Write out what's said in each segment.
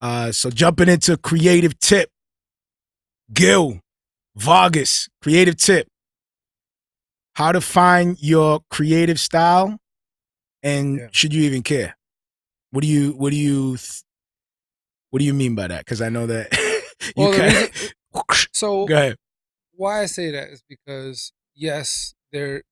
So jumping into creative tip, Gil, Vargas, creative tip. How to find your creative style, and Yeah. should you even care? What do you mean by that? Because I know that you Well, the can. reason, so Go ahead. why I say that is because yes, the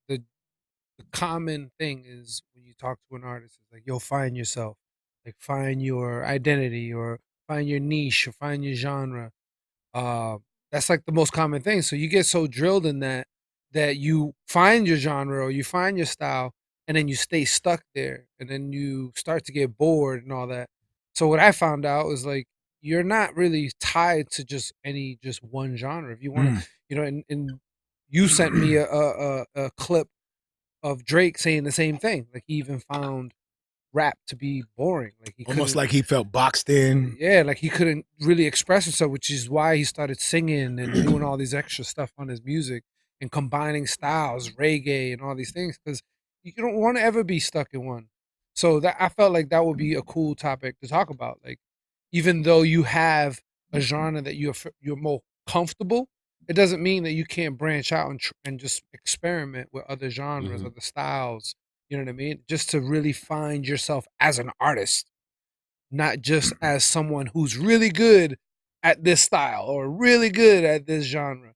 common thing is when you talk to an artist, it's like you'll find yourself, like find your identity or find your niche or find your genre. Uh, that's like the most common thing. So you get so drilled in that that you find your genre or you find your style, and then you stay stuck there, and then you start to get bored and all that. So what I found out is like you're not really tied to just one genre. If you want to, Mm. and you sent me a clip of Drake saying the same thing. Like he even found rap to be boring. Like he Almost couldn't like he felt boxed in. yeah, like he couldn't really express himself, which is why he started singing and doing all these extra stuff on his music and combining styles, reggae and all these things, because you don't want to ever be stuck in one. So that I felt like that would be a cool topic to talk about. Like, even though you have a genre that you're more comfortable, it doesn't mean that you can't branch out and just experiment with other genres, Hmm. other styles. You know what I mean? Just to really find yourself as an artist, not just as someone who's really good at this style or really good at this genre.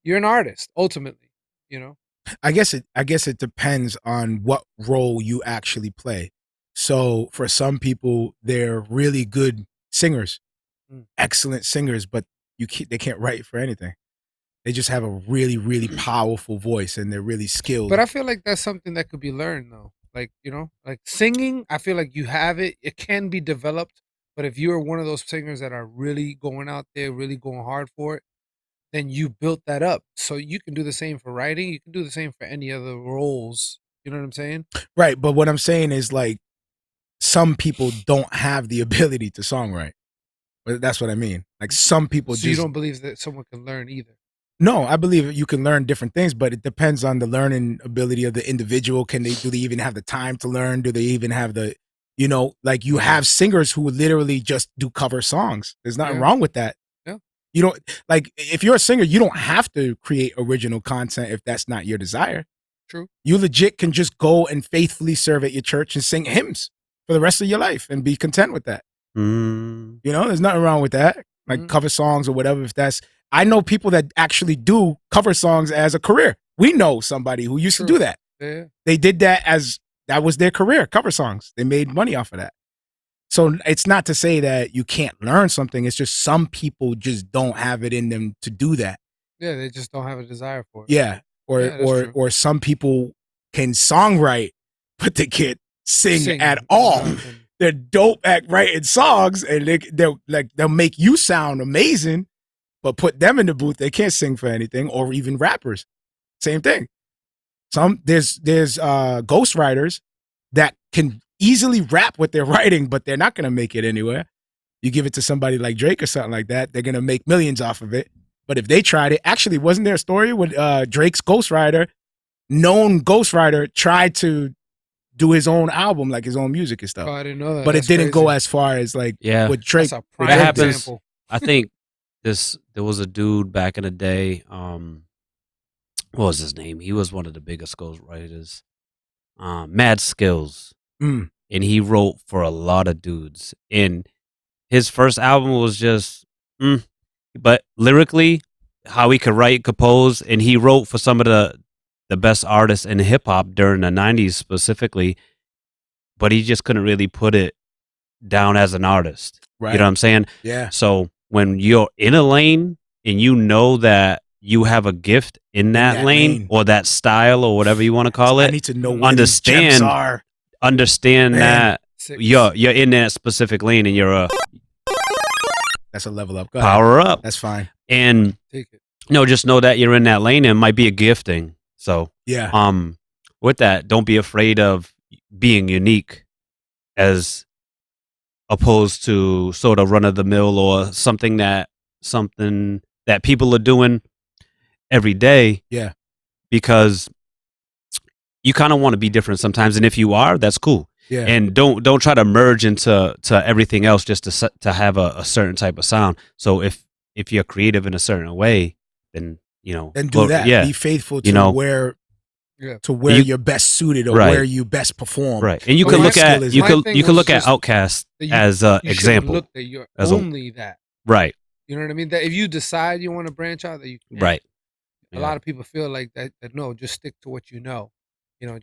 You're an artist ultimately, you know. I guess it depends on what role you actually play. So for some people, they're really good singers, Mm. excellent singers, but they can't write for anything. They just have a really, really powerful voice, and they're really But skilled. I feel like that's something that could be learned though. Like, like singing, I feel like you have it. It can be developed, but if you're one of those singers that are really going out there, really going hard for it, then you built that up. So you can do the same for writing, you can do the same for any other roles. You know what I'm saying? Right, but what I'm saying is like some people don't have the ability to songwrite. But that's what I mean. Like some people So you just don't believe that someone can learn either. no. I believe you can learn different things, but it depends on the learning ability of the individual. Do they even have the time to learn? Do they even have the like you have singers who literally just do cover songs. There's nothing Yeah. wrong with that. Yeah. You don't like if you're a singer, you don't have to create original content if that's not your desire. True. You legit can just go and faithfully serve at your church and sing hymns for the rest of your life and be content with that. Mm. There's nothing wrong with that. Like Mhm. cover songs or whatever. If that's, I know people that actually do cover songs as a career. We know somebody who used to True. do that. Yeah. They did that was their career, cover songs. They made money off of that. So it's not to say that you can't learn something. It's just some people just don't have it in them to do that. Yeah, they just don't have a desire for it. Yeah. Or Yeah, that's or true. or some people can songwrite, but they can't sing at Sing all. nothing. They're dope at writing songs, and they'll make you sound amazing, but put them in the booth, they can't sing for anything, or even rappers. Same thing. There's ghostwriters that can easily rap what they're writing, but they're not gonna make it anywhere. You give it to somebody like Drake or something like that, they're gonna make millions off of it. But if they tried it, actually, wasn't there a story with Drake's ghostwriter, known ghostwriter, tried to do his own album, like his own music and Oh, stuff, I didn't know that. but it That's didn't go crazy. as far as like Yeah, what That's Drake a with that prime Drake did. happens. example. I think there was a dude back in the day. What was his name? He was one of the biggest ghostwriters. Mad Skills, Mm, and he wrote for a lot of dudes. And his first album was just, but lyrically, how he could write, compose, and he wrote for some of the best artists in hip hop during the '90s specifically. But he just couldn't really put it down as an artist. You know right. what I'm saying? Yeah. So when you're in a lane and you know that you have a gift in In that that lane lane. or that style or whatever you want to call I it, need to know Mhm. where these gems understand are. understand Man, that Six. you're in that specific lane and you're a that's a level up. Go ahead. power up. That's fine. And Take it. no, just know that you're in that lane and it might be a gifting. So Yeah. with that, don't be afraid of being unique as opposed to sort of run of the mill or something that people are doing every day, Yeah. because you kind of want to be different sometimes, and if you are, that's cool. Yeah. And don't try to merge into everything else just to have a certain type of sound. So if you're creative in a certain way, then Then do that. Yeah, Be faithful you to know, where Yeah. you're best suited or Right. where you best perform. right. And you But could my- look at skill is you my could thing you could was look at just Outkast that as a you shouldn't example. look that you're As a- only that. Right, You know what I mean? That if you decide you want to branch out, that you can. right. A lot of people feel like that no, just stick to what you know.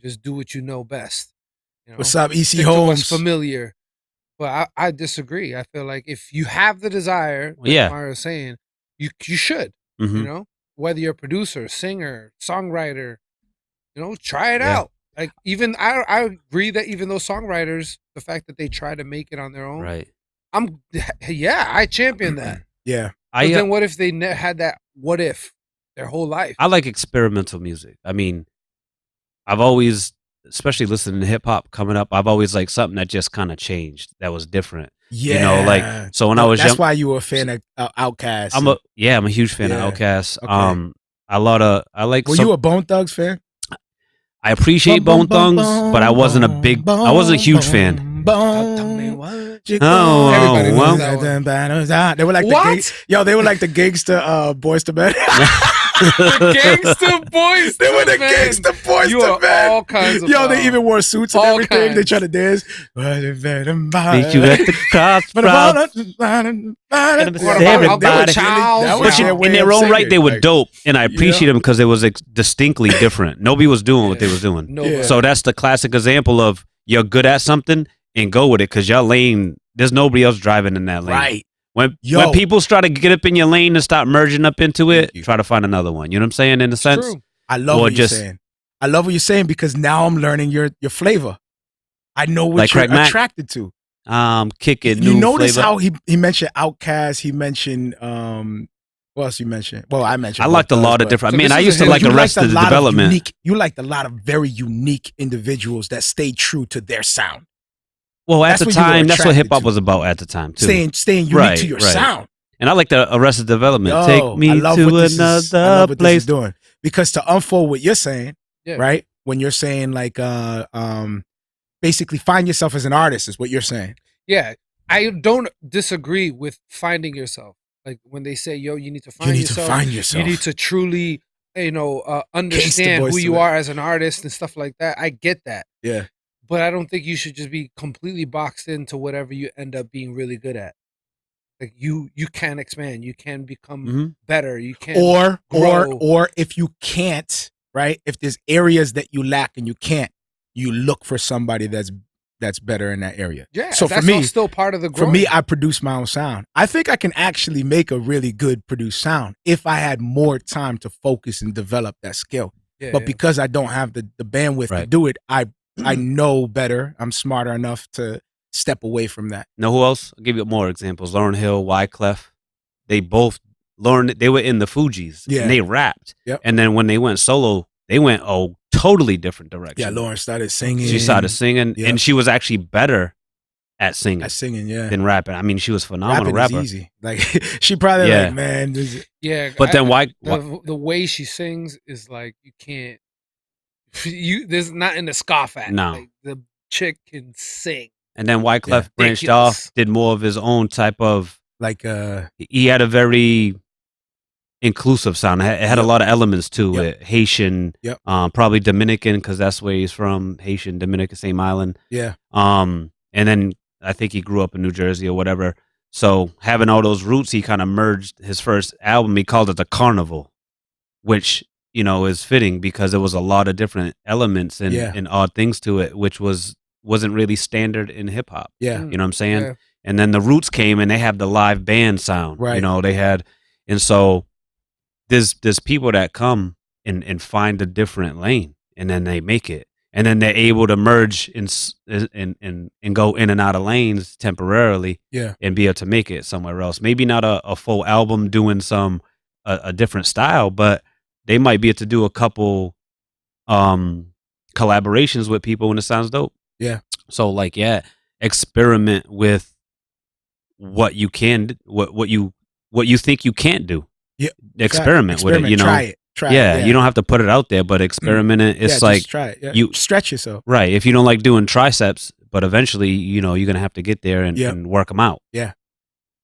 Just do what you know best. What's up, EC Stick to what's Holmes? familiar. But I disagree. I feel like if you have the desire, like Yeah. Mario's saying, you should. Mhm. Whether you're a producer, singer, songwriter, try it Yeah. out. Like even I agree that even those songwriters, the fact that they try to make it on their own, Right. I champion that. Yeah. But then what if they had that what if their whole life? I like experimental music. I mean, I've always, especially listening to hip hop coming up, I've always liked something that just kind of changed, that was different. Yeah. So when I was young, that's why you were a fan of Outkast. I'm a huge fan Yeah. of Outkast. Okay. I like. Were you a Bone Thugs fan? I appreciate Bone Thugs, but I wasn't a huge fan. Tell me what. Everybody knows that They were like What? they were like the gangster Boys to Men. The gangster boys. They were the man. gangster Boys You to are Men. all kinds of Yo, they power. even wore suits and All everything. They kinds. try to dance. Meet you at the crossroads. Everybody. Child. Which in their own right, they were dope, and I appreciate them because it was distinctly different. Nobody was doing what they was doing. Nobody. So that's the classic example of you're good at something and go with it because your lane, there's nobody else driving in that lane. Right. When people try to get up in your lane and start merging up into it, try to find another one. You know what I'm saying? In a sense, True. I love what you're saying. I love what you're saying because now I'm learning your flavor. I know what Like you're Craig Mack? attracted to. Kick it. You New notice flavor. how he mentioned Outkast. He mentioned what else you mentioned? Well, I mentioned. I liked a Bone lot Thugs, of different. So I mean, this I is used to a- like you Arrested Development. You liked a lot of very unique individuals that stayed true to their sound. Well, at That's the what you were time, that's what attracted hip hop to. was about at the time too. Staying unique Right, to your right. sound. And I like the Arrested Development. Yo, Take me I love to what this is- I love another what this place. is doing. Because to unfold what you're saying, Yeah. right? When you're saying like basically find yourself as an artist is what you're saying. Yeah, I don't disagree with finding yourself. Like when they say, "Yo, you need to find yourself." You need to truly, understand Boys who to you Men. are as an artist and stuff like that. I get that, Yeah. but I don't think you should just be completely boxed into whatever you end up being really good at. Like you can expand. You can become Mhm. better. You can Or if you can't, right? If there's areas that you lack and you can't, you look for somebody that's better in that area. Yeah. So that's for me, all still part of the for growing. me, I produce my own sound. I think I can actually make a really good produced sound if I had more time to focus and develop that skill. Yeah, But yeah. because I don't have the bandwidth to Right. do it, I know better. I'm smarter enough to step away from that. Know who else? I'll give you more examples. Lauryn Hill, Wyclef. They both they were in the Fugees. Yeah. And they rapped. Yep. And then when they went solo, they went a totally different direction. Yeah, Lauren started singing. She started singing, Yeah. and she was actually better at singing yeah. than rapping. I mean, she was a phenomenal Rapping rapper. is easy. Like she probably Yeah. like, man, Yeah. But then why? the way she sings is like you can't. There's nothing to scoff at. No. Like, the chick can sing. And then Wyclef Yeah. branched Ridiculous. off, did more of his own type of. like He had a very inclusive sound. It had a Yep. lot of elements to Yep. it. Haitian, Yep. Probably Dominican because that's where he's from. Haitian, Dominican, same island. yeah. And then I think he grew up in New Jersey or whatever. So having all those roots, he kind of merged his first album. He called it the Carnival, which is fitting because there was a lot of different elements and, Yeah. and odd things to it, which wasn't really standard in hip hop. Yeah. Mm. You know what I'm saying? Yeah. And then the Roots came and they have the live band sound. Right. They had, and so there's people that come and find a different lane and then they make it. And then they're able to merge and go in and out of lanes temporarily Yeah. and be able to make it somewhere else. Maybe not a full album doing a different style, but they might be able to do a couple collaborations with people and it sounds dope. Yeah. So experiment with what you can, what you think you can't do. Yeah. Experiment with it. Try it. Try Yeah, it. you don't have to put it out there, but experiment it. It's yeah, like just try it. Yeah. you- stretch yourself. right. If you don't like doing triceps, but eventually, you're gonna have to get there and, Yep. and work them out.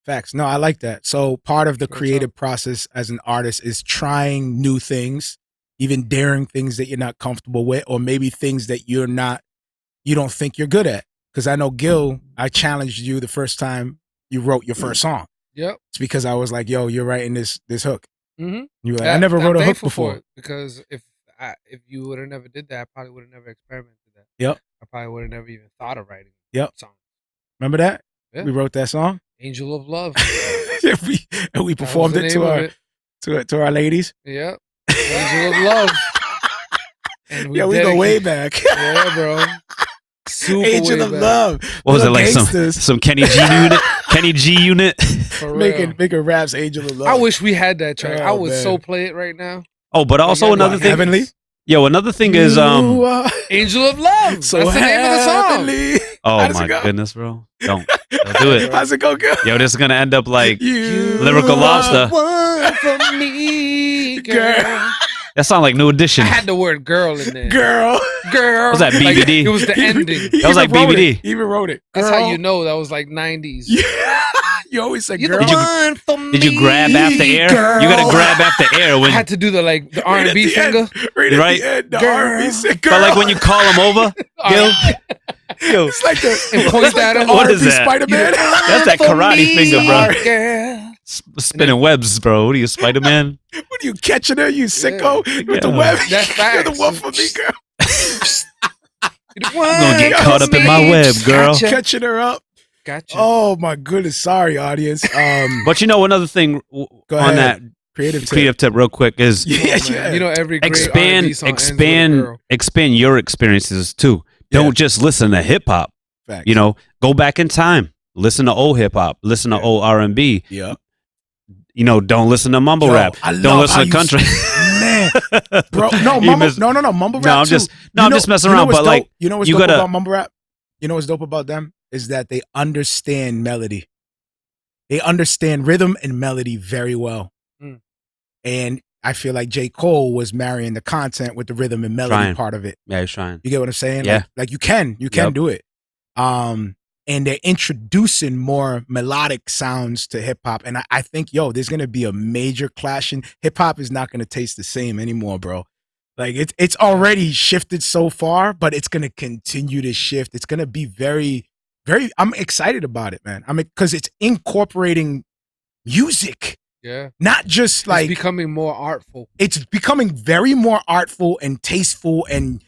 Facts. No, I like that. So part of the Real creative process as an artist is trying new things, even daring things that you're not comfortable with, or maybe things that you don't think you're good at. Because I know Gil, I challenged you the first time you wrote your first song. Yep. It's because I was like, "Yo, you're writing this hook." Mm-hmm. You were like, "I never wrote a hook For before." it because if you would have never did that, I probably would have never experimented that. Yep. I probably would have never even thought of writing. Yep. Songs. Remember that? Yeah. We wrote that song. Angel of Love. we performed it to our ladies. Yep. Angel of Love. And we go way back. Yeah, bro. Super Angel of Love. What was it, like gangsters. some Kenny G unit? Kenny G unit. For real. making raps Angel of Love. I wish we had that track. Oh, I would man. so play it right now. Oh, but also another thing. Heavenly? Yo, another thing is You are Angel of Love. so That's the name of the song. heavenly. oh How does it my go? goodness, bro. Don't do it. How's it go, girl? Yo, this is gonna end up like You Lyrical are Lobster. One for me, girl. that sound like New Edition. I had the word girl in there. Girl. Girl. Was that Like, BBD? it was the ending. That was like even wrote BBD. it. He even wrote it. That's Girl. how you know that was like 90s. Yeah. You always say You're girl. the one for me. Did you grab after air? Girl. You gotta grab after air I when. had to do the like the Right at R&B the finger. end. Right at Right. the end. The Girl. R&B said, girl. But like when you call him over, Gil. Yo, It's like the, And point at him. What R&B is that? Spider-Man. that's that karate finger, bro. Girl. Spinning webs, bro. What are you, Spider Man? What are you catching her? You sicko with the Yeah. web. That's You're the facts. one for me, girl. You're the gonna get one caught for up in my me. web, girl. Gotcha. Catching her up. Gotcha. Oh my goodness. Sorry, audience. But another thing Go on ahead. that creative tip. real quick is Yeah, Come on, man. yeah. You know every great expand R&B song ends with a girl. expand your experiences too. Yeah. Don't just listen to hip hop. Facts. Go back in time. Listen to old hip hop. Listen to Yeah. old R&B. Yeah. Don't listen to mumble Yo, rap. I love Don't listen how to you country. Man, bro. No, You mumble. miss- No, mumble rap. No, I'm too. just You I'm know- just messing you know around. what's But dope? like, you know what's you dope gotta- about mumble rap? You know what's dope about them is that they understand melody. They understand rhythm and melody very well. Mm. And I feel like J. Cole was marrying the content with the rhythm and melody Trying. part of it. yeah, he's trying. You get what I'm saying? Yeah. Like you can Yep. do it. And they're introducing more melodic sounds to hip hop. And I think, there's gonna be a major clash, and hip hop is not gonna taste the same anymore, bro. Like it's already shifted so far, but it's gonna continue to shift. It's gonna be very, very. I'm excited about it, man. Because it's incorporating music, Yeah. not just like It's becoming more artful. it's becoming very more artful and tasteful, and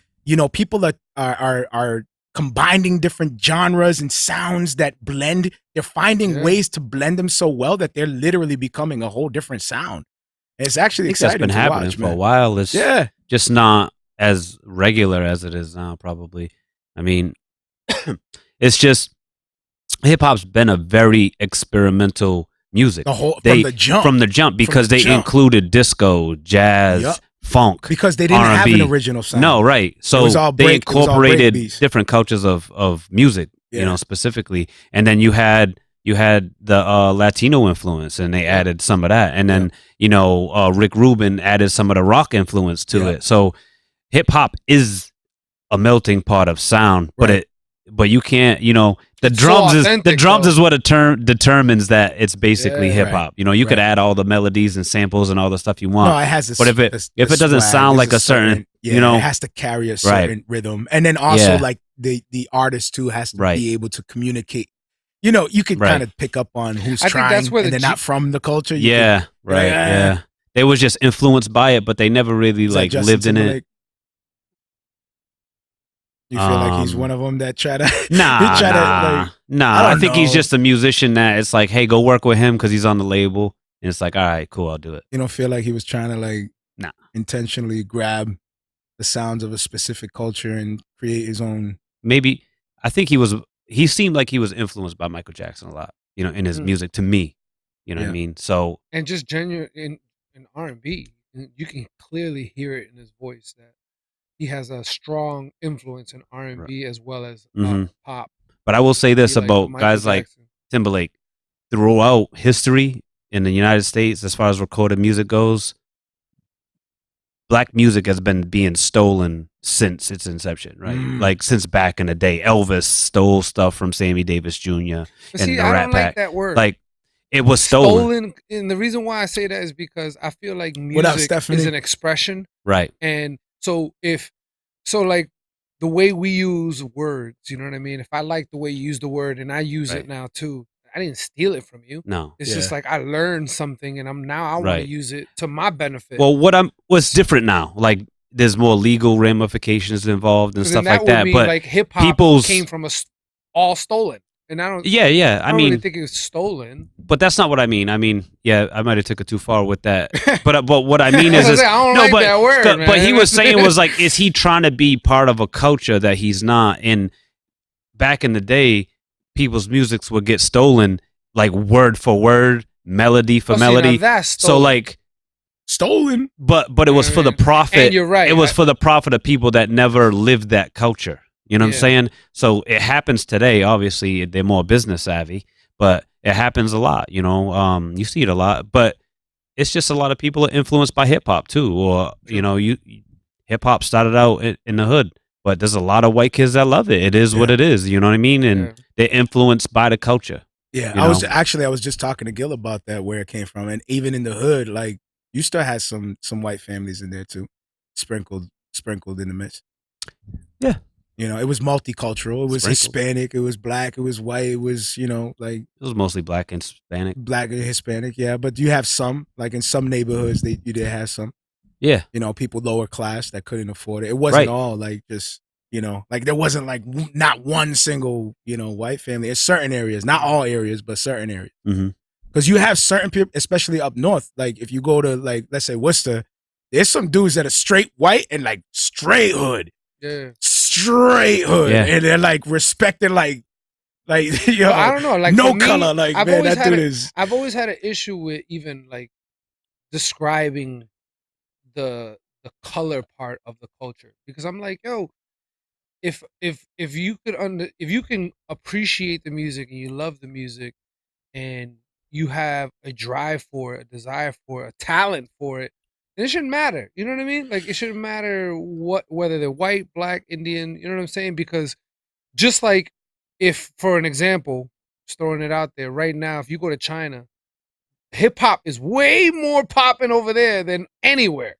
people are combining different genres and sounds that blend. They're finding Yeah. ways to blend them so well that they're literally becoming a whole different sound. And it's I actually think that's exciting been to happening watch, for a man. while. It's Yeah, just not as regular as it is now, probably. I mean, it's just hip hop's been a very experimental music from the jump. from the jump because the they jump. included disco, jazz, Yup. funk. because they didn't have an R&B. original sound. No, right. So was all they break- it was all incorporated break beats. different cultures of music, Yeah. specifically. And then you had the Latino influence, and they added some of that. And then Rick Rubin added some of the rock influence to Yeah. it. So hip hop is a melting pot of sound, Right. but you can't, the It's so drums authentic, is though. what determines that it's basically Yeah. hip hop. You could Right. add all the melodies and samples and all the stuff you want. No, it has a, But if it- if it doesn't swag, sound there's like a certain, it has to carry a certain rhythm, and then also Yeah. like the artist too has to Right. be able to communicate. You could Right. kind of pick up on who's I think trying, that's where and the they're not from the culture. You Yeah, could- right. Yeah. Yeah. They was just influenced by it, but they never really Is that like Justin lived in it. Timberlake? You feel like he's one of them that try to Nah, he try to, nah, like, nah. I I don't think he's know. just a musician that it's like, hey, go work with him because he's on the label, and it's like, all right, cool, I'll do it. you don't feel like he was trying to like Nah. intentionally grab the sounds of a specific culture and create his own. Maybe I think he seemed like he was influenced by Michael Jackson a lot, in his Mm. music. To me, you know what I Yeah. mean. So And just genuine in R&B, you can clearly hear it in his voice that he has a strong influence in R&B as well as Mhm. pop. but I will say this Be like about Michael guys like Jackson. Timberlake throughout history in the United States, as far as recorded music goes, black music has been being stolen since its inception, right? Like since back in the day, Elvis stole stuff from Sammy Davis Jr. But and see, the I Rat don't like Pack. that word. Like it was stolen. And the reason why I say that is because I feel like What up, music Stephanie? is an expression. Right. And so like the way we use words, you know what I mean? If I like the way you use the word and I use it now too, I didn't steal it from you. No. It's just like I learned something and I want to use it to my benefit. Well, what's different now? Like there's more legal ramifications involved and stuff like that. Mean, but like hip hop came from all stolen. And I don't I mean, really think it was stolen. But that's not what I mean. I mean, yeah, I might have took it too far with that. But what I mean is, that word, man. But he was saying was like, is he trying to be part of a culture that he's not? And back in the day, people's musics would get stolen like word for word, melody for melody. So like stolen, but it was for the profit. And you're right. It was for the profit of people that never lived that culture. You know what I'm saying? So it happens today. Obviously, they're more business savvy, but it happens a lot. You know, you see it a lot. But it's just a lot of people are influenced by hip hop too, or you know, hip hop started out in the hood, but there's a lot of white kids that love it. It is what it is. You know what I mean? And they're influenced by the culture. Yeah, I was just talking to Gil about that, where it came from, and even in the hood, like you still had some white families in there too, sprinkled in the midst. Yeah. You know, it was multicultural. It was Hispanic. It was black. It was white. It was, you know, like it was mostly black and Hispanic. Black and Hispanic, yeah. But you have some, like in some neighborhoods, you did have some. Yeah. You know, people lower class that couldn't afford it. It wasn't all like just, you know, like there wasn't like not one single, you know, white family. In certain areas, not all areas, but certain areas. Because you have certain people, especially up north. Like if you go to like, let's say Worcester, there's some dudes that are straight white and like straight hood. Yeah. Straight hood, and they're like respected, like you know, I don't know, like no me, color, like I've man, that dude is. I've always had an issue with even like describing the color part of the culture, because I'm like, yo, if you if you can appreciate the music and you love the music and you have a drive for it, a desire for it, a talent for it, it shouldn't matter. You know what I mean? Like it shouldn't matter whether they're white, black, Indian, you know what I'm saying? Because just like if, for an example, just throwing it out there right now, if you go to China, hip hop is way more popping over there than anywhere.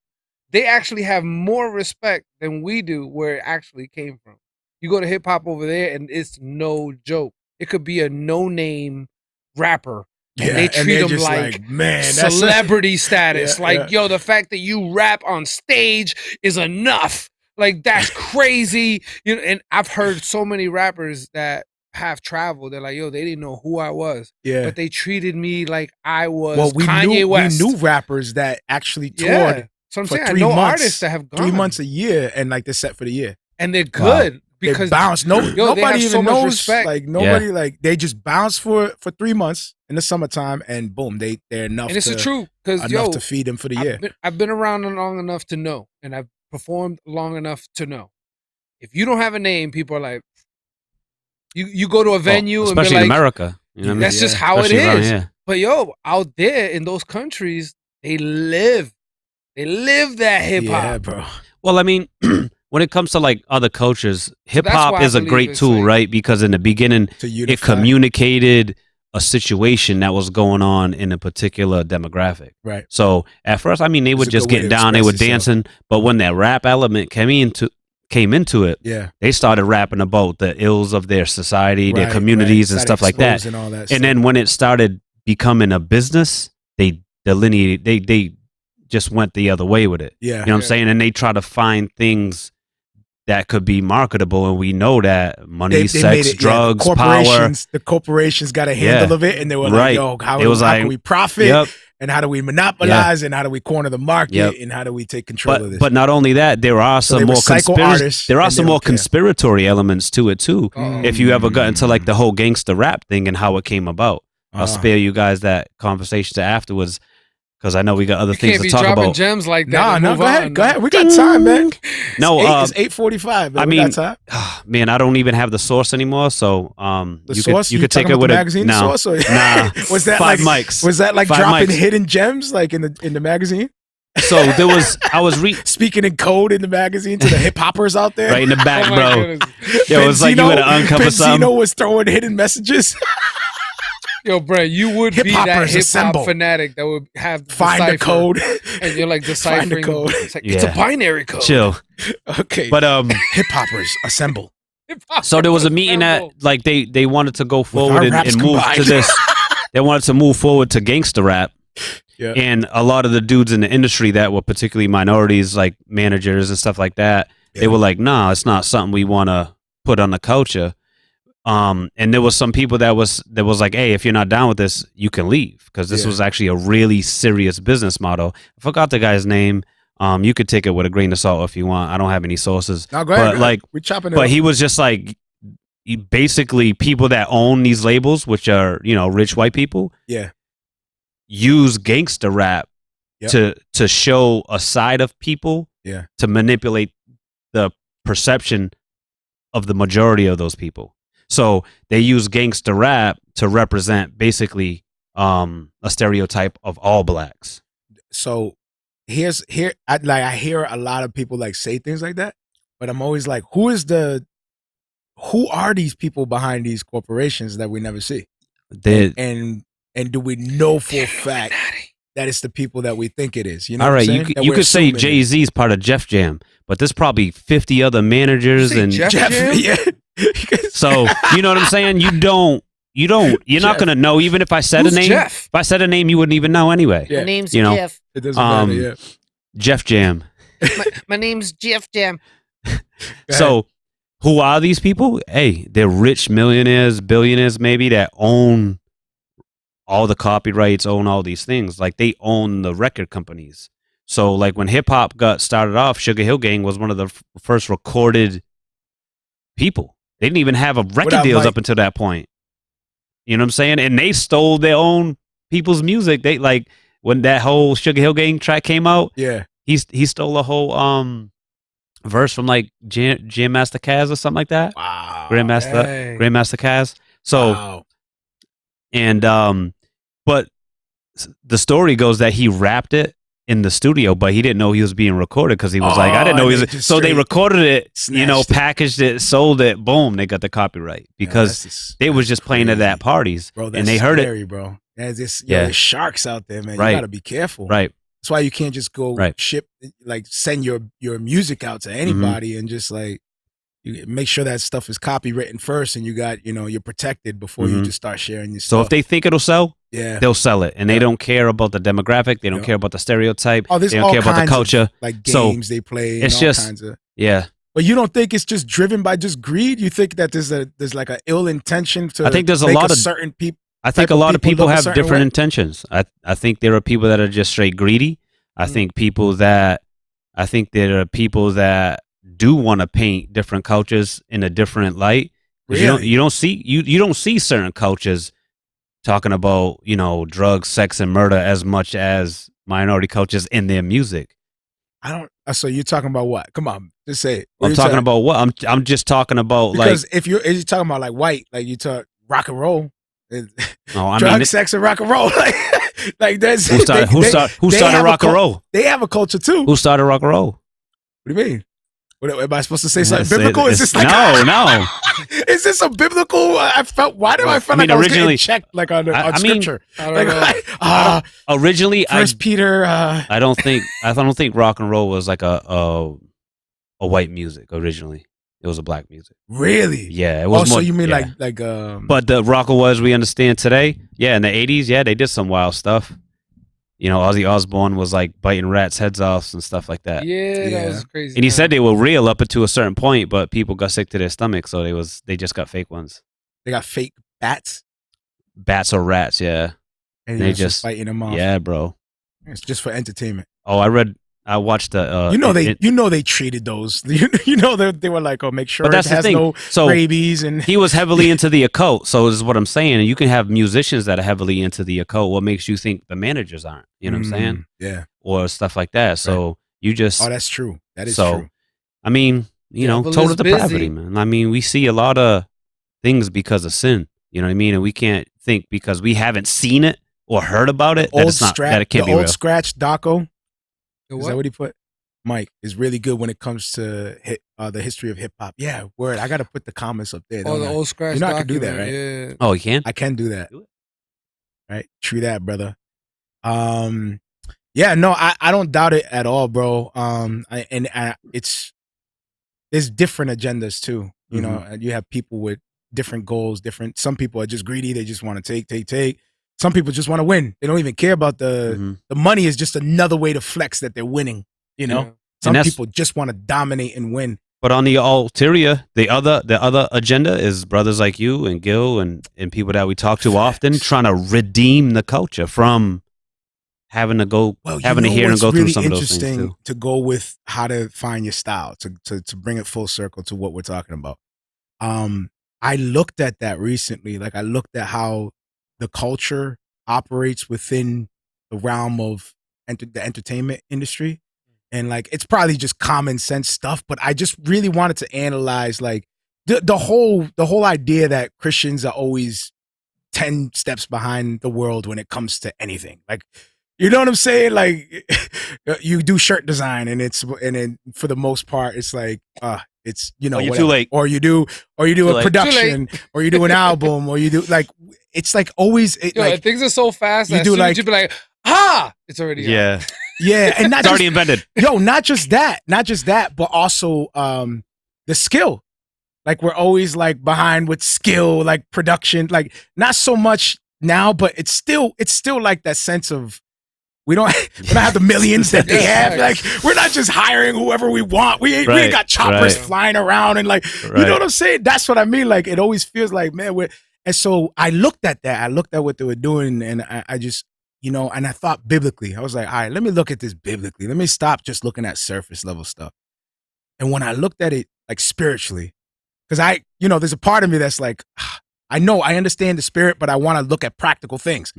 They actually have more respect than we do where it actually came from. You go to hip hop over there and it's no joke. It could be a no-name rapper. And they treat them like man, celebrity status. Yo, the fact that you rap on stage is enough. Like, that's crazy. You know, and I've heard so many rappers that have traveled. They're like, yo, they didn't know who I was. Yeah. But they treated me like I was Kanye West. We knew rappers that actually toured so I'm for saying, 3 I know months, artists that have gone 3 months a year, and like they're set for the year. And they're good. Because they bounce. Nobody even so knows. Respect. Like nobody, like they just bounce for 3 months in the summertime, and boom, they're enough. And it's the truth, because to feed them for the year. I've been around long enough to know, and I've performed long enough to know. If you don't have a name, people are like, you go to a venue, especially and in America. You know that's just how especially it is. But yo, out there in those countries, they live that hip hop. Yeah, bro. Well, I mean, when it comes to like other cultures, hip hop is a great tool, right? Because in the beginning, it communicated a situation that was going on in a particular demographic. Right. So at first, I mean, they were just getting down, they were dancing, but when that rap element came into it, they started rapping about the ills of their society, their communities, and stuff like that. And then when it started becoming a business, they delineated, they just went the other way with it. Yeah. You know what I'm saying? And they try to find things that could be marketable, and we know that money, sex, drugs, power. The corporations got a handle of it, and they were like, yo, how can we profit? And how do we monopolize? And how do we corner the market? And how do we take control of this? But not only that, there are some more conspiratory elements to it too. If you ever got into like the whole gangster rap thing and how it came about, I'll spare you guys that conversation afterwards, because I know we got other things to talk about. Can't be dropping gems like that. No, go ahead. We got time, man. No, it's 8:45. I mean, we got time. Man, I don't even have the source anymore. So, you could take it with a magazine. Source, or? Nah, was that 5 like mics? Was that like five dropping mics. hidden gems like in the magazine? So there was speaking in code in the magazine to the hip hoppers out there. right in the back, Oh my bro. goodness. Yo, it was like you had to uncover something. Benzino was throwing hidden messages. Yo, Brent, you would be that Hip-hoppers hip assemble. hop fanatic that would have Find the decipher, code. and you're like Find the deciphering. code. It's like it's a Yeah. binary code. Chill. Okay. But hip hoppers assemble. Hip-hop so there was a meeting that assemble. like they wanted to go our forward and raps move to combined. this. They wanted to move forward to gangster rap. Yeah. And a lot of the dudes in the industry that were particularly minorities, like managers and stuff like that, they were like, "Nah, it's not something we want to put on the culture." And there was some people that was like, "Hey, if you're not down with this, you can leave," because this was actually a really serious business model. I forgot the guy's name. You could take it with a grain of salt if you want. I don't have any sources. No, go ahead, but go ahead. like, we're chopping it but up. he was just like, basically people that own these labels, which are rich white people, use gangster rap to show a side of people, to manipulate the perception of the majority of those people. So they use gangster rap to represent basically a stereotype of all blacks. So I hear a lot of people like say things like that, but I'm always like, who are these people behind these corporations that we never see? And do we know for a fact that it's the people that we think it is? You know, all right, what I'm saying? you could say Jay-Z's part of Jeff Jam, but there's probably 50 other managers and Jeff Jam? Yeah. so you know what I'm saying. You're not gonna know even if I said Who's a name. Jeff? If I said a name, you wouldn't even know anyway. Yeah. My name's You know, Jeff. It doesn't matter. Yeah. Jeff Jam. My name's Jeff Jam. So who are these people? Hey, they're rich millionaires, billionaires maybe, that own all the copyrights, own all these things. Like they own the record companies. So like when hip hop got started off, Sugar Hill Gang was one of the first recorded people. They didn't even have a record Without deals Mike. up until that point. You know what I'm saying? And they stole their own people's music. They like when that whole Sugar Hill Gang track came out, Yeah. he stole a whole verse from like Jam Master Caz or something like that. Wow. Grandmaster Caz. So Wow. and but the story goes that he rapped it in the studio, but he didn't know he was being recorded because he was like, I didn't know he was. So they recorded it, snatched it. packaged it, sold it, boom, they got the copyright because they was just playing it at parties, Bro, that's and they heard scary, it. bro. There's sharks out there, man. Right. You gotta be careful. Right. That's why you can't just go send your music out to anybody and just like you make sure that stuff is copywritten first and you got, you're protected before you just start sharing your So stuff. if they think it'll sell, they'll sell it, and they don't care about the demographic. They don't care about the stereotype. Oh, they don't care about the culture. Like So, games they play. it's and all just kinds of. Yeah. But you don't think it's just driven by just greed? You think that there's like an ill intention to? I think there's a make lot of certain people. I think a lot of people look a have certain different way? intentions. I think there are people that are just straight greedy. I think there are people that do want to paint different cultures in a different light. 'Cause Really? You don't see certain cultures talking about, drugs, sex, and murder as much as minority cultures in their music. I don't. So you're talking about what? Come on, just say it. What I'm you talking about what? I'm just talking about because like if you're talking about like white, like you talk rock and roll, I drugs, mean, sex, and rock and roll, like that's who started rock and roll? They have a culture too. Who started rock and roll? What do you mean? What am I supposed to say? Something It's- biblical? Is it's- this like no. Is this a biblical? I felt. Why do I feel like I was originally- getting checked like on I mean, scripture? I don't know. Originally, First Peter. I don't think rock and roll was like a white music originally. It was a black music. Really? Yeah, it was. So more, you mean yeah. like But the rock and roll as we understand today, yeah, in the 80s, yeah, they did some wild stuff. Ozzy Osbourne was like biting rats' heads off and stuff like that. Yeah, Yeah. that was crazy. And he said they were real up to a certain point, but people got sick to their stomach, so they just got fake ones. they got fake bats Bats or rats, yeah. and They you're just fighting them off. Yeah, bro. It's just for entertainment. Oh, I watched the they treated those. They were like, oh, make sure But that's it the has thing. no So rabies and he was heavily into the occult. So this is what I'm saying. And you can have musicians that are heavily into the occult. What makes you think the managers aren't? You know what I'm saying? Yeah. Or stuff like that. So you just Oh, that's true. That is so, true. I mean, Devil total is depravity, busy. man. I mean, we see a lot of things because of sin. You know what I mean? And we can't think because we haven't seen it or heard about it that it's not that it can't the be old real. scratch Daco. Is that what he put? Mike is really good when it comes to the history of hip hop. Yeah, word. I got to put the comments up there. Oh, the old scratch. You know I can do document, that, right? Yeah. Oh, you can? I can do that. Do it. Right? True that, brother. Yeah, no, I don't doubt it at all, bro. It's there's different agendas too. You know, and you have people with different goals, some people are just greedy, they just want to take. Some people just want to win. They don't even care about the money is just another way to flex that they're winning, you know? Yeah. Some people just want to dominate and win. But on the ulterior, the other agenda is brothers like you and Gil and people that we talk to often trying to redeem the culture from having to go having to hear and go through some of those things too. Interesting to go with how to find your style to bring it full circle to what we're talking about. I looked at that recently. Like I looked at how the culture operates within the realm of the entertainment industry. And like, it's probably just common sense stuff, but I just really wanted to analyze like the whole idea that Christians are always 10 steps behind the world when it comes to anything. Like, you know what I'm saying? Like you do shirt design and then for the most part, it's like, it's, you know, you're too late. Or you do a production or you do an album or you do like, it's like always, like things are so fast. You do like, you'd be like, it's already out. Yeah, and not it's already invented. Not just that, but also the skill. Like we're always like behind with skill, like production, like not so much now, but it's still like that sense of we don't have the millions that they have. Like we're not just hiring whoever we want. We ain't got choppers flying around and like you know what I'm saying? That's what I mean. Like it always feels like, man, and so I looked at that. I looked at what they were doing, and I just, you know, and I thought biblically. I was like, all right, let me look at this biblically. Let me stop just looking at surface level stuff. And when I looked at it like spiritually, because there's a part of me that's like, I understand the spirit, but I want to look at practical things.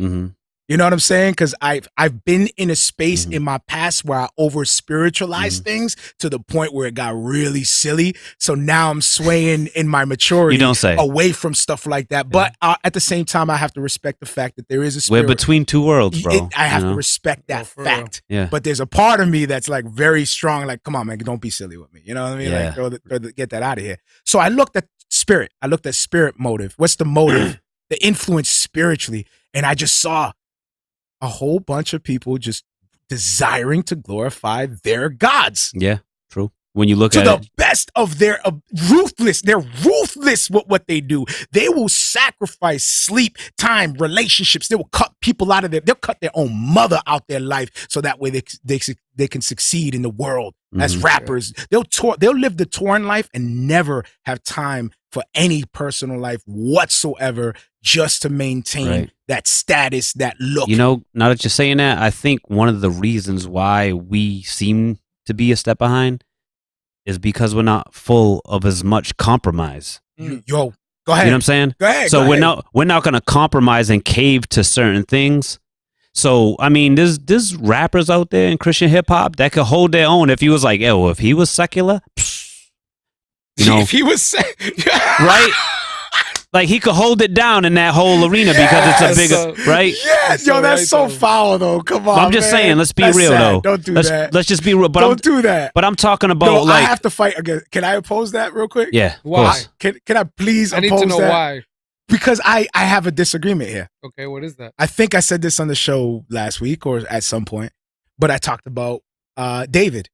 You know what I'm saying? Because I've been in a space in my past where I over spiritualized things to the point where it got really silly. So now I'm swaying in my maturity away from stuff like that. But at the same time, I have to respect the fact that there is a spirit. We're between two worlds, bro. I have to respect that fact. Yeah. But there's a part of me that's like very strong. Like, come on, man, don't be silly with me. You know what I mean? Yeah. Like, get that out of here. So I looked at spirit. I looked at spirit motive. What's the motive? The influence spiritually. And I just saw a whole bunch of people just desiring to glorify their gods. Yeah, true. When you look to at the best of their ruthless, they're ruthless with what they do. They will sacrifice sleep, time, relationships. They will cut people out of they'll cut their own mother out their life so that way they can succeed in the world as rappers. They'll live the torn life and never have time for any personal life whatsoever just to maintain that status, that look. You know, now that you're saying that, I think one of the reasons why we seem to be a step behind is because we're not full of as much compromise. Yo, go ahead. You know what I'm saying? Go ahead. So we're not going to compromise and cave to certain things. So I mean, there's rappers out there in Christian hip hop that could hold their own. If he was like, if he was secular, you know, if he was right. Like he could hold it down in that whole arena because it's a bigger, right? Yes, yo, that's so foul though. Come on, I'm just saying, let's be real sad. though. Don't do that. Let's just be real. But don't do that. But I'm talking about I have to fight again. Can I oppose that real quick? Yeah. Why? Can I please oppose that? I need to know why. Because I have a disagreement here. Okay, what is that? I think I said this on the show last week or at some point, but I talked about David,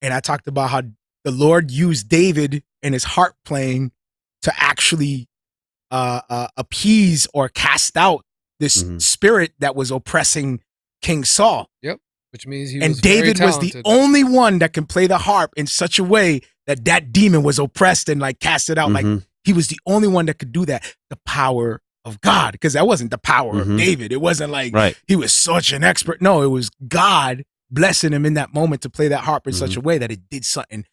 and I talked about how the Lord used David and his harp playing to actually appease or cast out this spirit that was oppressing King Saul. Yep. Which means David was the only one that can play the harp in such a way that demon was oppressed and like cast it out. Like he was the only one that could do that. The power of God, because that wasn't the power of David. It wasn't like he was such an expert. No, it was God blessing him in that moment to play that harp in such a way that it did something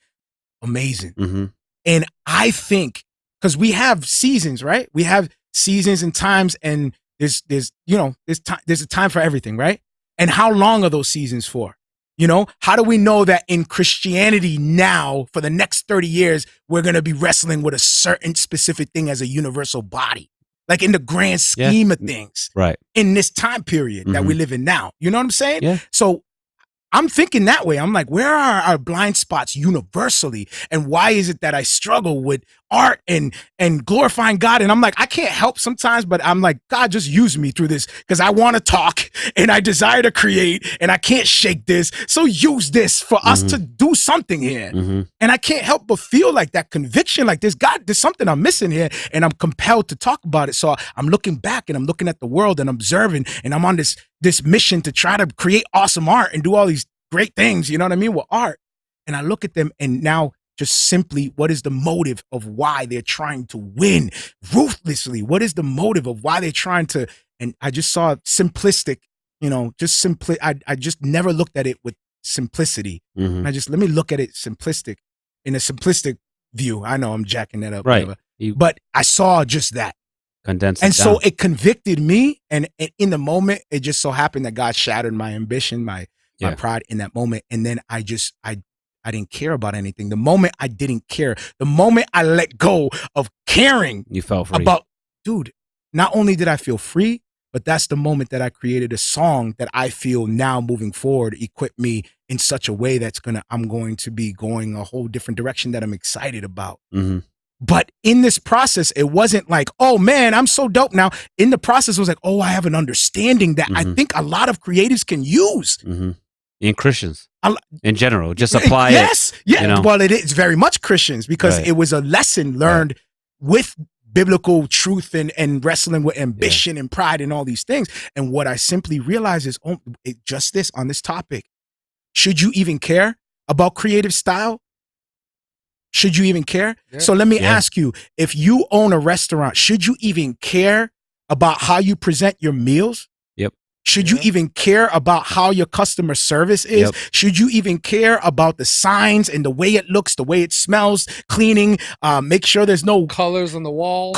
amazing. And I think, because we have seasons, right? We have seasons and times, and there's a time for everything, right? And how long are those seasons for? You know, how do we know that in Christianity now, for the next 30 years, we're going to be wrestling with a certain specific thing as a universal body? Like in the grand scheme of things, right? In this time period that we live in now, you know what I'm saying? Yeah. So I'm thinking that way. I'm like, where are our blind spots universally? And why is it that I struggle with art and glorifying God? And I'm like, I can't help sometimes, but I'm like, God, just use me through this because I want to talk and I desire to create and I can't shake this. So use this for us to do something here. And I can't help but feel like that conviction, like there's something I'm missing here, and I'm compelled to talk about it. So I'm looking back and I'm looking at the world and observing, and I'm on this mission to try to create awesome art and do all these great things, you know what I mean, with art. And I look at them, and now just simply, what is the motive of why they're trying to win ruthlessly? What is the motive of why they're trying to? And I just saw simplistic, you know, just simply. I just never looked at it with simplicity. And let me look at it simplistic, in a simplistic view. I know I'm jacking that up, right? But I saw just that. Condensed and it so down. it convicted me, and in the moment, it just so happened that God shattered my ambition, my pride in that moment, and then I didn't care about anything. The moment I didn't care, the moment I let go of caring, you felt free. Dude, not only did I feel free, but that's the moment that I created a song that I feel now moving forward equipped me in such a way I'm going to be going a whole different direction that I'm excited about. But in this process, it wasn't like, oh man, I'm so dope now. In the process, it was like, oh, I have an understanding that I think a lot of creatives can use. In Christians, in general, just apply it. Yes. You know? Well, it is very much Christians, because it was a lesson learned with biblical truth and wrestling with ambition and pride and all these things. And what I simply realized is just this on this topic. Should you even care about creative style? Should you even care? Yeah. So let me ask you, if you own a restaurant, should you even care about how you present your meals? Yep. Should you even care about how your customer service is? Yep. Should you even care about the signs and the way it looks, the way it smells, cleaning, make sure there's no colors on the walls?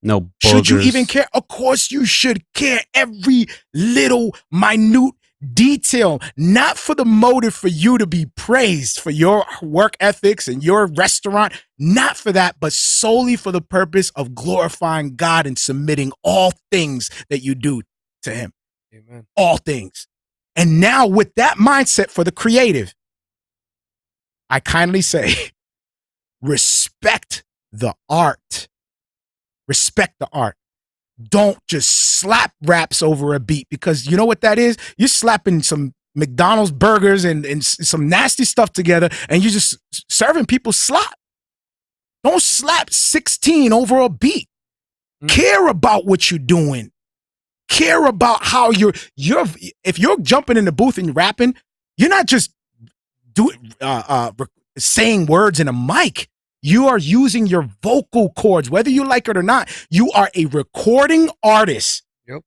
No burgers. Should you even care? Of course you should care. Every little minute detail, not for the motive for you to be praised for your work ethics and your restaurant, not for that, but solely for the purpose of glorifying God and submitting all things that you do to him. Amen. All things. And now with that mindset for the creative, I kindly say, respect the art. Respect the art. Don't just slap raps over a beat, because you know what that is? You're slapping some McDonald's burgers and some nasty stuff together, and you're just serving people slop. Don't slap 16 over a beat. Care about what you're doing. Care about how if you're jumping in the booth and rapping, you're not just saying words in a mic. You are using your vocal cords, whether you like it or not. You are a recording artist. Yep.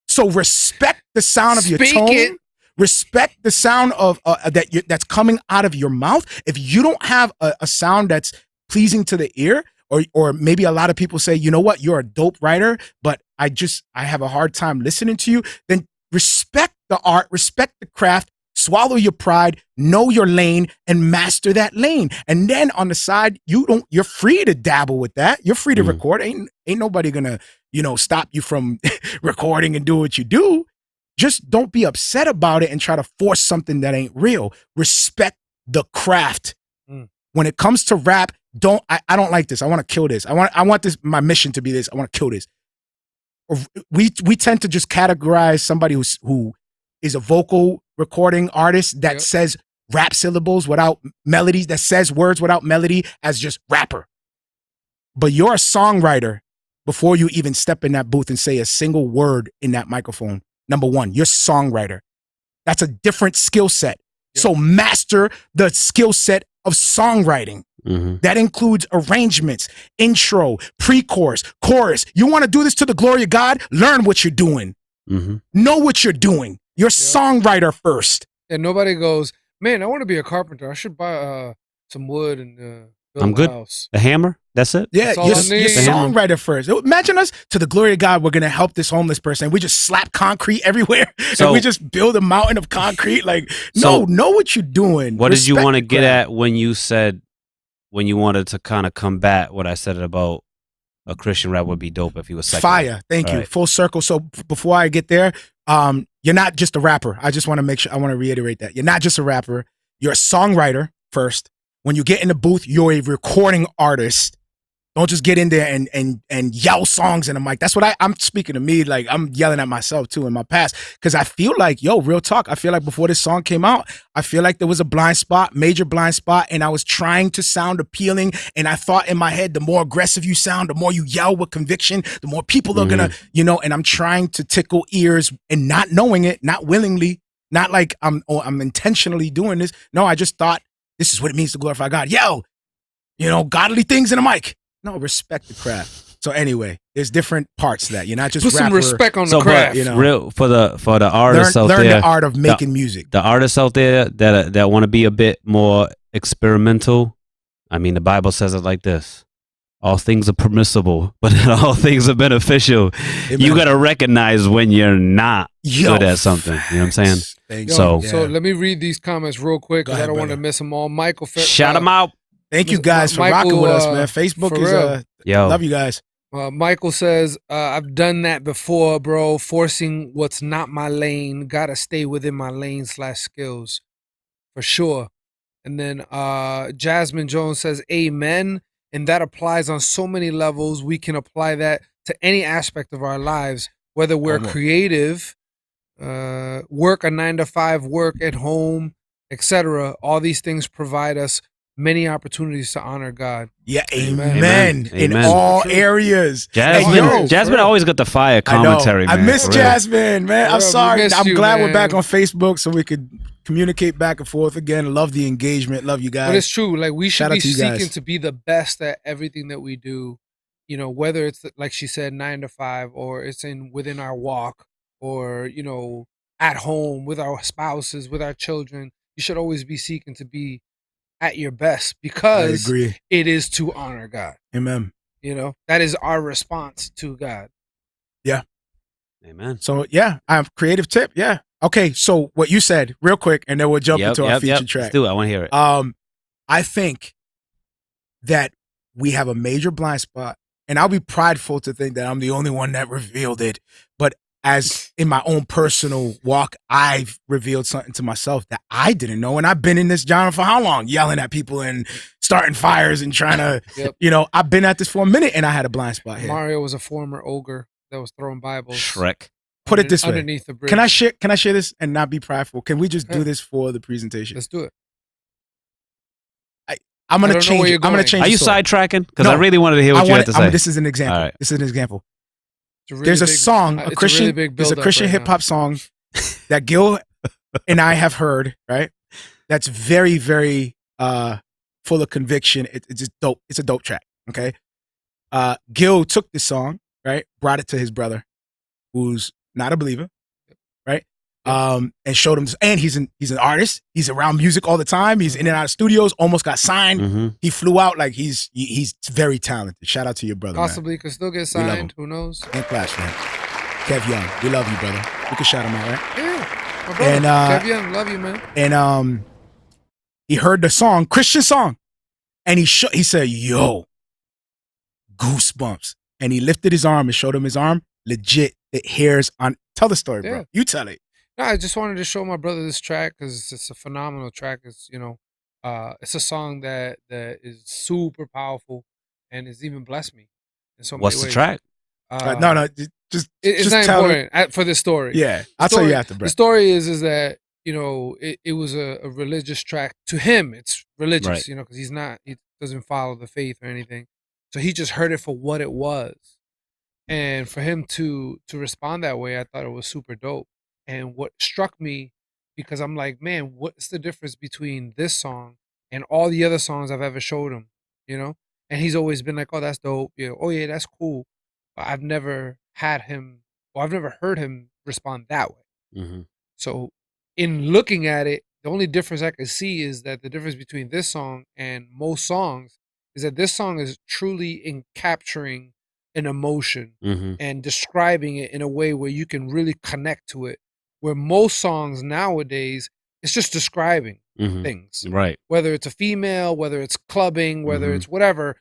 So respect the sound of your tone. Respect the sound of that's coming out of your mouth. If you don't have a sound that's pleasing to the ear, or maybe a lot of people say, you know what, you're a dope writer, but I have a hard time listening to you, then respect the art, respect the craft. Swallow your pride, know your lane, and master that lane. And then on the side, you're free to dabble with that. You're free to record. Ain't nobody gonna, stop you from recording and do what you do. Just don't be upset about it and try to force something that ain't real. Respect the craft. When it comes to rap, I don't like this. I want to kill this. I want this, my mission to be this. I want to kill this. We tend to just categorize somebody who is a vocal recording artist that says rap syllables without melodies, that says words without melody, as just rapper. But you're a songwriter before you even step in that booth and say a single word in that microphone. Number one, you're a songwriter. That's a different skill set. So master the skill set of songwriting. That includes arrangements, intro, pre-chorus, chorus. You want to do this to the glory of God? Learn what you're doing. Know what you're doing. You're a songwriter first. And nobody goes, man, I want to be a carpenter. I should buy some wood and build I'm good. a house. A hammer? That's it? Yeah, you're songwriter first. Imagine us, to the glory of God, we're going to help this homeless person. We just slap concrete everywhere and we just build a mountain of concrete. Like, know what you're doing. What did you want to get at when you said, when you wanted to kind of combat what I said about a Christian rap would be dope if he was secular. Fire. Thank you. Right. Full circle. So before I get there, you're not just a rapper. I just want to make sure, I want to reiterate that. You're not just a rapper. You're a songwriter first. When you get in the booth, you're a recording artist. Don't just get in there and yell songs in the mic. That's what I'm speaking to me. Like, I'm yelling at myself too in my past. Cause I feel like, real talk. I feel like before this song came out, I feel like there was a blind spot, major blind spot. And I was trying to sound appealing. And I thought in my head, the more aggressive you sound, the more you yell with conviction, the more people are gonna, and I'm trying to tickle ears and not knowing it, not willingly, not like I'm intentionally doing this. No, I just thought this is what it means to glorify God. Godly things in the mic. No, respect the craft. So anyway, there's different parts to that. You're not just put rapper, some respect on the craft. Real for the artists out learn there, the art of making music. The artists out there that want to be a bit more experimental. I mean, the Bible says it like this: all things are permissible, but not all things are beneficial. Amen. You got to recognize when you're not good at something. You know what I'm saying? So let me read these comments real quick because I don't want to brother. miss them all. Michael, shout them out. Thank you guys for Michael, rocking with us, man. Facebook is love you guys. Michael says, I've done that before, bro. Forcing what's not my lane. Gotta stay within my lane/skills. For sure. And then Jasmine Jones says, amen. And that applies on so many levels. We can apply that to any aspect of our lives, whether we're creative, work a 9-to-5, work at home, etc. All these things provide us many opportunities to honor God. Yeah, amen. In all areas. Jasmine always got the fire commentary, man. I miss Jasmine, man. I'm sorry. I'm glad we're back on Facebook so we could communicate back and forth again. Love the engagement. Love you guys. But it's true. Like, we should be seeking to be the best at everything that we do. Whether it's, like she said, 9-to-5, or it's within our walk, or, at home with our spouses, with our children. You should always be seeking to be at your best, because it is to honor God. Amen. That is our response to God. Yeah. Amen. So I have creative tip. Yeah. Okay. So what you said real quick, and then we'll jump into our feature track. Let's do it. I want to hear it. I think that we have a major blind spot, and I'll be prideful to think that I'm the only one that revealed it. But as in my own personal walk, I've revealed something to myself that I didn't know. And I've been in this genre for how long? Yelling at people and starting fires and trying to, I've been at this for a minute, and I had a blind spot here. Mario was a former ogre that was throwing Bibles. Shrek. Put it this way. Underneath the bridge. Can I share this and not be prideful? Can we just do this for the presentation? Let's do it. I'm going to change it. I'm going to change it. Are you sidetracking? Because I really wanted to hear what you had to say. This is an example. All right. This is an example. Really there's a song, a Christian hip hop song that Gil and I have heard, right? That's very, very full of conviction. It's just dope. It's a dope track. Okay. Gil took this song, right? Brought it to his brother, who's not a believer, right? And showed him this. And he's an artist. He's around music all the time. He's in and out of studios, almost got signed. He flew out. Like, he's very talented. Shout out to your brother. Possibly could still get signed. Who knows? And Clash, man. Kev Young. We love you, brother. We can shout him out, right? Yeah. My brother. Kev Young, love you, man. And he heard the song, Christian song. And he said, yo, goosebumps. And he lifted his arm and showed him his arm. Legit, it hairs on. Tell the story, bro. You tell it. No, I just wanted to show my brother this track because it's a phenomenal track. It's it's a song that is super powerful and has even blessed me in so many ways. What's the track? No, it's just not tell important for this story. Yeah, I'll tell you after, bro. The story is that it was a religious track to him. It's religious, Right. Because he doesn't follow the faith or anything, so he just heard it for what it was, and for him to respond that way, I thought it was super dope. And what struck me, because I'm like, man, what's the difference between this song and all the other songs I've ever showed him, And he's always been like, oh, that's dope. Yeah, oh yeah, that's cool. But I've never heard him respond that way. Mm-hmm. So in looking at it, the only difference I can see is that the difference between this song and most songs is that this song is truly in capturing an emotion and describing it in a way where you can really connect to it. Where most songs nowadays, it's just describing things. Right. Whether it's a female, whether it's clubbing, whether it's whatever,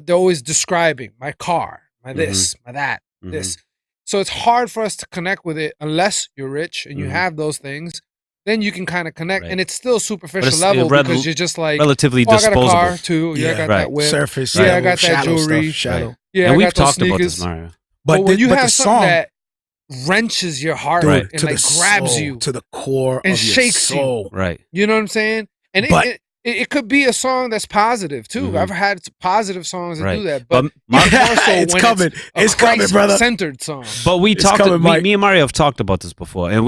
they're always describing my car, my Mhm. this, my that, Mhm. this. So it's hard for us to connect with it unless you're rich and you Mhm. have those things. Then you can kind of connect, Right. and it's still superficial it's level rel- because you're just like, relatively oh, I got a disposable. car too. Yeah, I Yeah. got Right. that whip. Surface, Yeah, I level, got that shallow jewelry. stuff, shallow. Right. Yeah, And I we've got those talked about this, sneakers. Mario. But when you but have the something song, that wrenches your heart dude, Right. and to like the grabs soul, you to the core and of your shakes you. soul. Right. You know what I'm saying? And But- it could be a song that's positive too. Mhm. I've had positive songs that Right. do that, but But even more so It's when coming. it's It's coming, brother. centered song. But we It's talked. coming, Mike. Me and Mario have talked about this before, and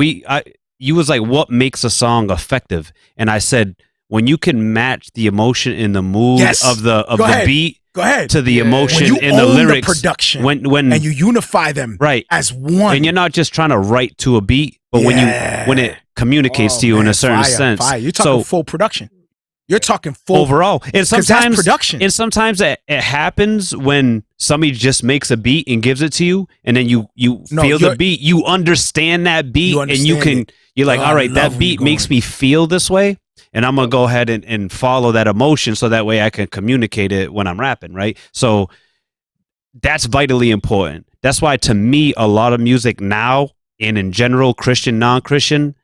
you was like, "What makes a song effective?" And I said, "When you can match the emotion and the mood Yes. of the Go ahead. beat Go ahead. to the Yeah. emotion When you and the own lyrics, the production when and you unify them right, as one. and you're not just trying to write to a beat, but when it communicates Oh, to you in man, a certain fire, sense. fire. You're talking So full production. You're talking full overall, and 'cause that's sometimes production. and sometimes it happens when somebody just makes a beat and gives it to you, and then you No, feel the you're- beat, you understand that beat, You and you understand can it. you're like, Oh, all I right, love that where beat you're makes going. me feel this way, and I'm gonna go ahead and follow that emotion so that way I can communicate it when I'm rapping, right? So that's vitally important. That's why to me, a lot of music now and in general, Christian, non-Christian,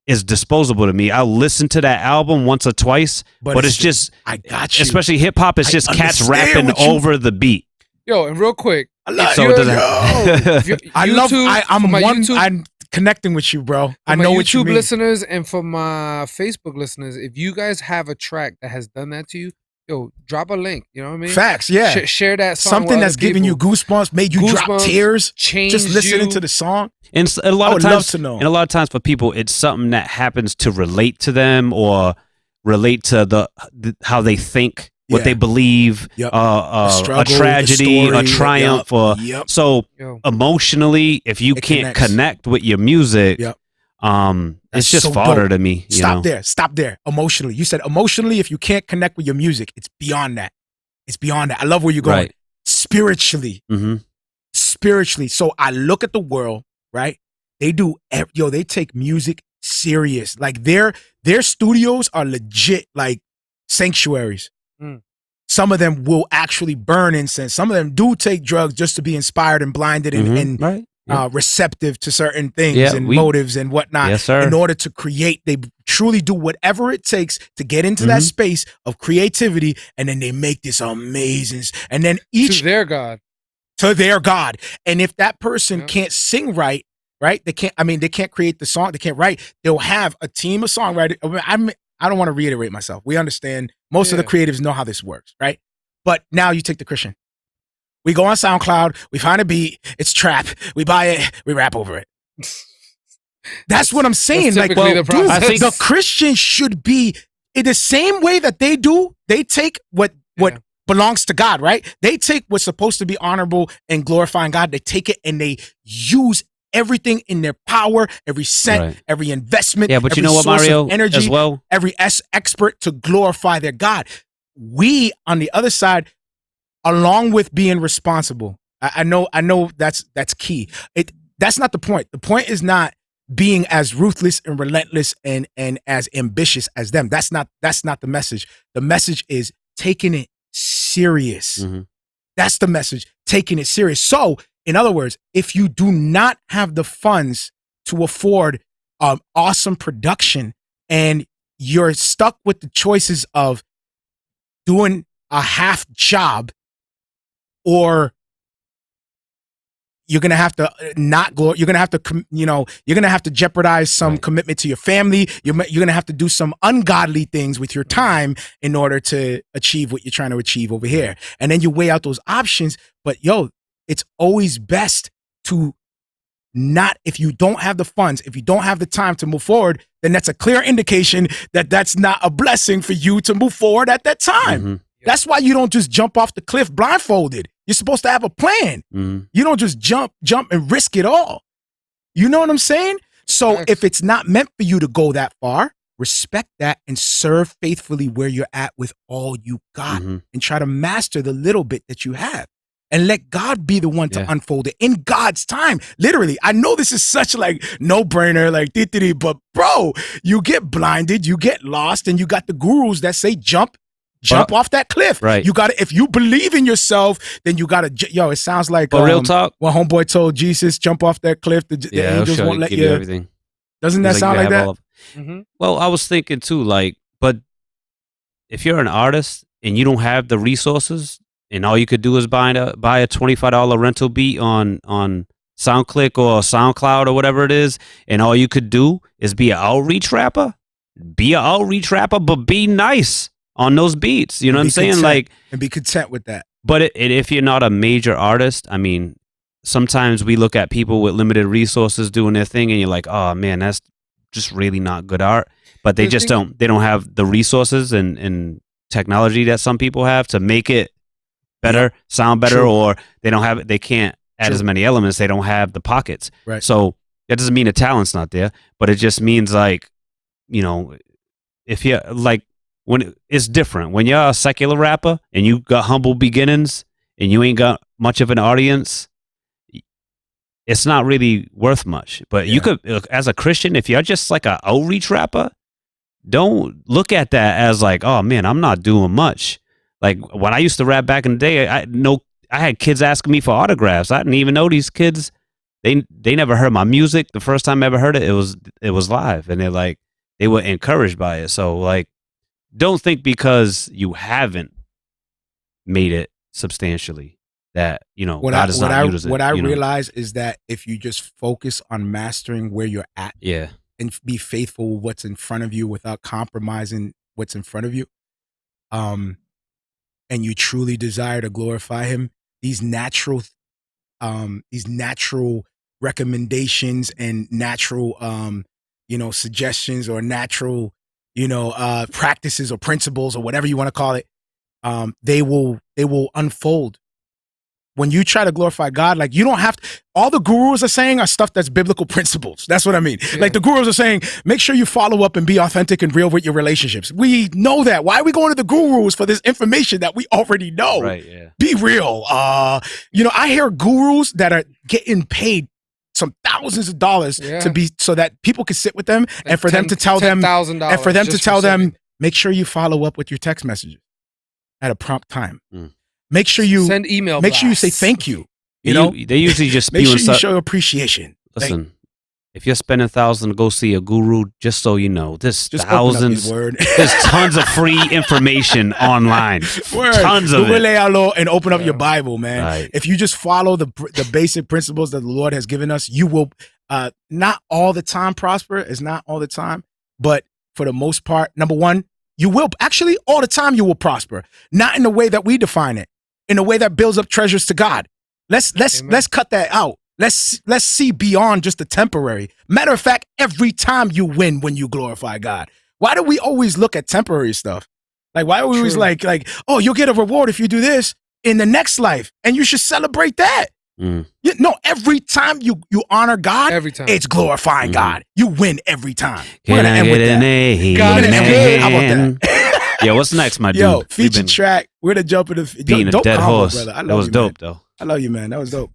is disposable to me. I'll listen to that album once or twice, but it's just, I got you. especially hip hop, it's I just cats understand rapping what you- over the beat. Yo, and real quick, I love So you. it doesn't. if you're- I love. YouTube- I'm for my one. YouTube- I'm connecting with you, bro. For I my know YouTube what you mean. listeners and for my Facebook listeners, if you guys have a track that has done that to you, yo, drop a link. You know what I mean? Facts, yeah. Share that song. Something with that's other giving you people. goosebumps, made you drop Goosebumps, tears, Change just listening you. to the song. And a lot I of would times, love to know. and a lot of times for people, it's something that happens to relate to them or relate to the how they think, what Yeah. they believe, Yep. a struggle, the tragedy, a story, triumph, or Yep. so Yo, emotionally. If you It can't connects. connect with your music, Yep. it's That's just so fodder dope. to me. You Stop know? there. Stop there. Emotionally. You said emotionally, if you can't connect with your music, it's beyond that. It's beyond that. I love where you're going. Right. Spiritually. Mm-hmm. Spiritually. So I look at the world, right? They do, they take music serious. Like their studios are legit, like sanctuaries. Mm. Some of them will actually burn incense. Some of them do take drugs just to be inspired and blinded and right. receptive to certain things Yeah, and we- motives and whatnot. Yes, sir. In order to create, they truly do whatever it takes to get into that Mhm. space of creativity, and then they make this amazing. And then each to their God. to their God. And if that person Yeah. can't sing right, they can't. I mean, they can't create the song. They can't write. They'll have a team of songwriters. I don't want to reiterate myself. We understand. Most of the Yeah. creatives know how this works, right? But now you take the Christian. We go on SoundCloud. We find a beat. It's trap. We buy it. We rap over it. That's what I'm saying. Like, typically the dude, process. I think- the Christian should be in the same way that they do. They take what Yeah. belongs to God, right? They take what's supposed to be honorable and glorifying God. They take it and they use everything in their power, every cent, Right. every investment, Yeah, but you every know what, source of Mario, energy, as well. every expert to glorify their God. We, on the other side, along with being responsible, I know that's key. That's not the point. The point is not being as ruthless and relentless and as ambitious as them. That's not the message. The message is taking it serious. Mhm. That's the message, taking it serious. So, in other words, if you do not have the funds to afford awesome production and you're stuck with the choices of doing a half job, or you're gonna have to you're gonna have to you're gonna have to jeopardize some Right. commitment to your family. You're gonna have to do some ungodly things with your time in order to achieve what you're trying to achieve over here. And then you weigh out those options. But it's always best to not, if you don't have the funds, if you don't have the time to move forward, then that's a clear indication that that's not a blessing for you to move forward at that time. Mhm. That's why you don't just jump off the cliff blindfolded. You're supposed to have a plan. Mhm. You don't just jump and risk it all. You know what I'm saying? So Facts. if it's not meant for you to go that far, respect that and serve faithfully where you're at with all you got, Mhm. and try to master the little bit that you have. And let God be the one to Yeah. unfold it in God's time. Literally, I know this is such like no brainer, like but bro, you get blinded, you get lost, and you got the gurus that say jump jump off that cliff. Right. You got to, if you believe in yourself, then you got to, yo, it sounds like But real talk. when homeboy told Jesus, jump off that cliff, the angels won't let give you. everything. Doesn't that sound like that? Mm-hmm. Well, I was thinking too, like, but if you're an artist and you don't have the resources and all you could do is buy a $25 rental beat on SoundClick or SoundCloud or whatever it is, and all you could do is be an outreach rapper, but be nice on those beats. You know what I'm saying? Like, and be content with that. But if you're not a major artist, I mean, sometimes we look at people with limited resources doing their thing, and you're like, oh man, that's just really not good art. But they just don't. They don't have the resources and technology that some people have to make it better, sound better, or they don't have it. They can't add as many elements. They don't have the pockets. Right. So that doesn't mean the talent's not there, but it just means like, you know, if you're like, when it's different when you're a secular rapper and you got humble beginnings and you ain't got much of an audience, it's not really worth much. But you could, as a Christian, if you're just like an outreach rapper, don't look at that as like, oh man, I'm not doing much. Like when I used to rap back in the day, I had kids asking me for autographs. I didn't even know these kids. They never heard my music. The first time I ever heard it, it was live, and they were encouraged by it. So like, don't think because you haven't made it substantially that, you know, God is not using it. What I realize is that if you just focus on mastering where you're at, and be faithful with what's in front of you without compromising what's in front of you, and you truly desire to glorify Him, these natural recommendations and natural suggestions or natural practices or principles or whatever you want to call it, they will unfold. When you try to glorify God, like you don't have to, all the gurus are saying are stuff that's biblical principles. That's what I mean. Yeah. Like the gurus are saying, make sure you follow up and be authentic and real with your relationships. We know that. Why are we going to the gurus for this information that we already know? Right, yeah. Be real. I hear gurus that are getting paid some thousands of dollars to be, so that people can sit with them like and for them to tell them, and for them to tell them, make sure you follow up with your text messages at a prompt time. Make sure you send email. Make sure you say thank you. They usually just make sure you show appreciation. Listen, if you're spending $1,000 to go see a guru, just so you know, there's thousands. There's tons of free information online. Tons of it. And open up your Bible, man. Right. If you just follow the basic principles that the Lord has given us, you will not all the time prosper. It's not all the time, but for the most part, number one, you will actually all the time. You will prosper, not in the way that we define it. In a way that builds up treasures to God. Let's cut that out. Let's see beyond just the temporary. Matter of fact, every time you win when you glorify God. Why do we always look at temporary stuff? Like why are we always like, oh, you'll get a reward if you do this in the next life, and you should celebrate that. Every time you honor God, it's glorifying God. You win every time. We're gonna end with that. God is good. How about that? Yeah, what's next, my dude? Yo, feature track. We're gonna jump into being a dead horse. Brother. That was dope, though. I love you, man. That was dope.